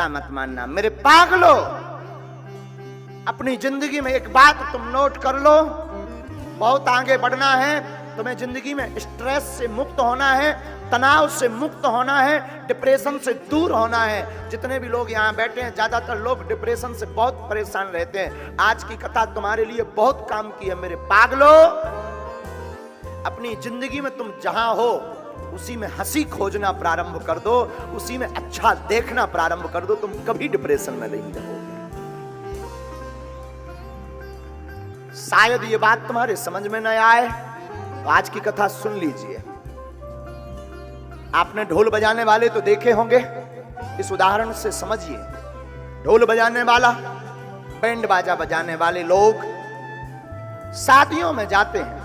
बुरा मत मानना। मेरे पागलो, अपनी जिंदगी में एक बात तुम नोट कर लो, बहुत आगे बढ़ना है तुम्हें। जिंदगी में स्ट्रेस से मुक्त होना है, तनाव से मुक्त होना है, डिप्रेशन से दूर होना है। जितने भी लोग यहाँ बैठे हैं, ज्यादातर लोग डिप्रेशन से बहुत परेशान रहते हैं। आज की कथा तुम्हारे लिए बहुत काम की है मेरे पागलो। अपनी जिंदगी में तुम जहां हो उसी में हंसी खोजना प्रारंभ कर दो, उसी में अच्छा देखना प्रारंभ कर दो, तुम कभी डिप्रेशन में नहीं रहोगे। शायद ये बात तुम्हारे समझ में न आए तो आज की कथा सुन लीजिए। आपने ढोल बजाने वाले तो देखे होंगे, इस उदाहरण से समझिए। ढोल बजाने वाला, बैंड बाजा बजाने वाले लोग शादियों में जाते हैं,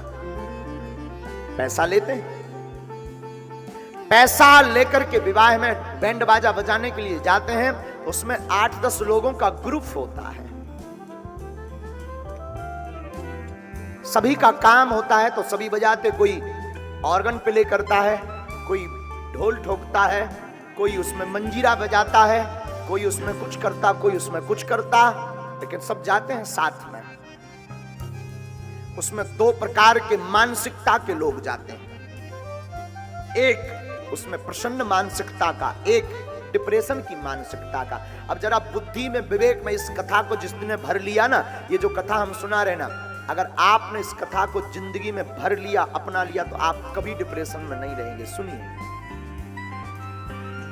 पैसा लेते हैं। पैसा लेकर के विवाह में बैंड बाजा बजाने के लिए जाते हैं। उसमें 8-10 लोगों का ग्रुप होता है। सभी का काम होता है तो सभी बजाते, कोई ऑर्गन प्ले करता है, कोई ढोल ठोकता है, कोई उसमें मंजीरा बजाता है, कोई उसमें कुछ करता, कोई उसमें कुछ करता, लेकिन सब जाते हैं साथ में। उसमें 2 प्रकार के मानसिकता के लोग जाते हैं। एक उसमें प्रसन्न मानसिकता का, एक डिप्रेशन की मानसिकता का। अब जरा बुद्धि में, विवेक में इस कथा को जिसने भर लिया ना, ये जो कथा हम सुना रहे ना, अगर आपने इस कथा को जिंदगी में भर लिया, अपना लिया, तो आप कभी डिप्रेशन में नहीं रहेंगे। सुनिए,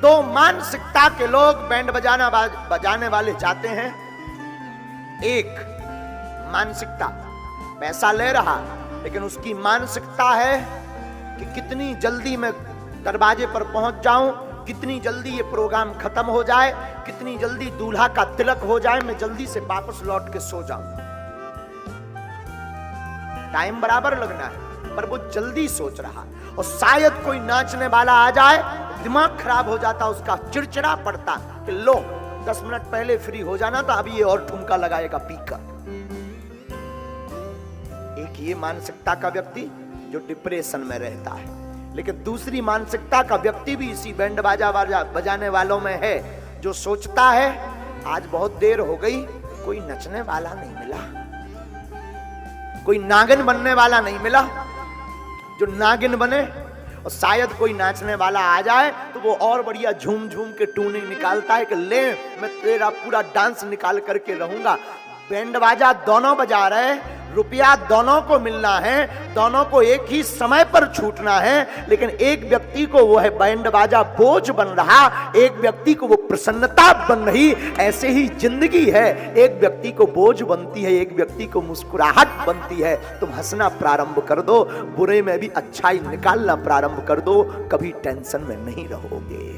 2 मानसिकता के लोग बैंड बजाने वाले जाते हैं। एक मानसिकता, पैसा ले रहा, लेकिन उसकी मानसिकता है कि कितनी जल्दी मैं दरवाजे पर पहुंच जाऊं, कितनी जल्दी ये प्रोग्राम खत्म हो जाए, कितनी जल्दी दूल्हा का तिलक हो जाए, मैं जल्दी से वापस लौट के सो जाऊं। टाइम बराबर लगना है, पर वो जल्दी सोच रहा। और शायद कोई नाचने वाला आ जाए, दिमाग खराब हो जाता, उसका चिड़चिड़ा पड़ता कि लो 10 मिनट पहले फ्री हो जाना था, अभी ये और ठुमका लगाएगा पीकर। एक ये मानसिकता का व्यक्ति जो डिप्रेशन में रहता है। लेकिन दूसरी मानसिकता का व्यक्ति भी इसी बैंड बाजा बजाने वालों में है, जो सोचता है आज बहुत देर हो गई, कोई नचने वाला नहीं मिला, कोई नागिन बनने वाला नहीं मिला जो नागिन बने, और शायद कोई नाचने वाला आ जाए तो वो और बढ़िया झूम झूम के टूने निकालता है कि ले मैं तेरा पूरा डांस निकाल करके रहूंगा। बैंड बाजा दोनों बजा रहे, रुपया दोनों को मिलना है, दोनों को एक ही समय पर छूटना है, लेकिन एक व्यक्ति को वो है बैंड बाजा बोझ बन रहा, एक व्यक्ति को वो प्रसन्नता बन रही। ऐसे ही जिंदगी है, एक व्यक्ति को बोझ बनती है, एक व्यक्ति को मुस्कुराहट बनती है। तुम हंसना प्रारंभ कर दो, बुरे में भी अच्छाई निकालना प्रारंभ कर दो, कभी टेंशन में नहीं रहोगे।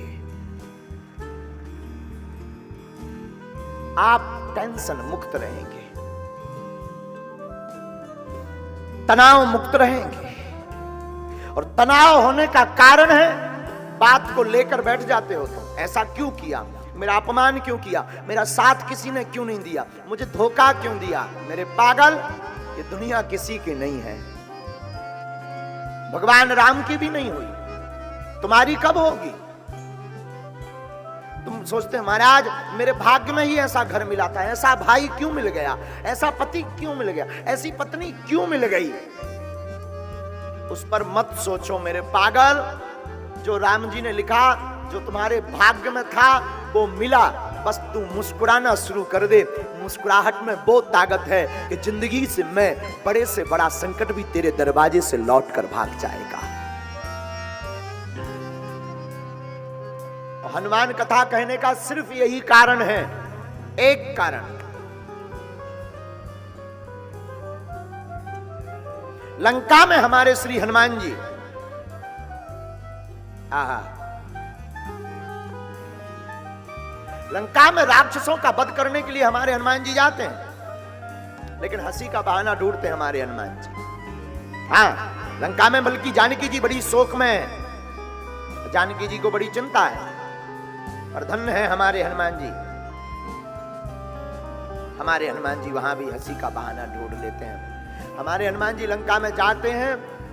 आप टेंशन मुक्त रहेंगे, तनाव मुक्त रहेंगे। और तनाव होने का कारण है, बात को लेकर बैठ जाते हो तुम, ऐसा क्यों किया, मेरा अपमान क्यों किया, मेरा साथ किसी ने क्यों नहीं दिया, मुझे धोखा क्यों दिया। मेरे पागल, ये दुनिया किसी की नहीं है, भगवान राम की भी नहीं हुई, तुम्हारी कब होगी। तुम सोचते हैं महाराज मेरे भाग्य में ही ऐसा घर मिला था, ऐसा भाई क्यों मिल गया, ऐसा पति क्यों मिल गया, ऐसी पत्नी क्यों मिल गई। उस पर मत सोचो मेरे पागल। जो राम जी ने लिखा, जो तुम्हारे भाग्य में था वो मिला, बस तू मुस्कुराना शुरू कर दे। मुस्कुराहट में वो ताकत है कि जिंदगी से मैं बड़े से बड़ा संकट भी तेरे दरवाजे से लौट कर भाग जाएगा। हनुमान कथा कहने का सिर्फ यही कारण है, एक कारण। लंका में हमारे श्री हनुमान जी, लंका में राक्षसों का वध करने के लिए हमारे हनुमान जी जाते हैं, लेकिन हंसी का बहाना ढूंढते हैं हमारे हनुमान जी। हाँ, लंका में बल्कि जानकी जी बड़ी शोक में है, जानकी जी को बड़ी चिंता है, और धन्य है हमारे हनुमान जी। हमारे हनुमान जी वहां भी हंसी का बहाना ढूंढ लेते हैं। हमारे हनुमान जी लंका में जाते हैं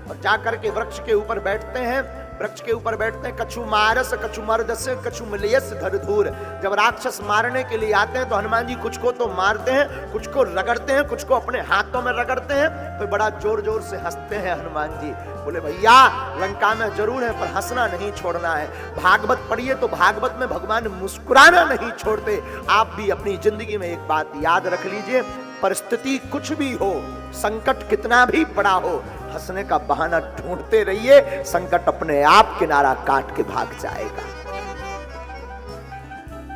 और जाकर के वृक्ष के ऊपर बैठते हैं। वृक्ष के ऊपर बैठते हैं, कछु मारस कछु मर्दस कछु मिलियस धर धूर। जब राक्षस मारने के लिए आते हैं तो हनुमान जी कुछ को तो मारते हैं, कुछ को रगड़ते हैं, कुछ को अपने हाथों में रगड़ते हैं, फिर बड़ा जोर जोर से हंसते हैं हनुमान जी। बोले भैया लंका में जरूर है पर हंसना नहीं छोड़ना है। भागवत पढ़िए तो भागवत में भगवान मुस्कुराना नहीं छोड़ते। आप भी अपनी जिंदगी में एक बात याद रख लीजिए, परिस्थिति कुछ भी हो, संकट कितना भी बड़ा हो, हंसने का बहाना ढूंढते रहिए, संकट अपने आप किनारा काट के भाग जाएगा।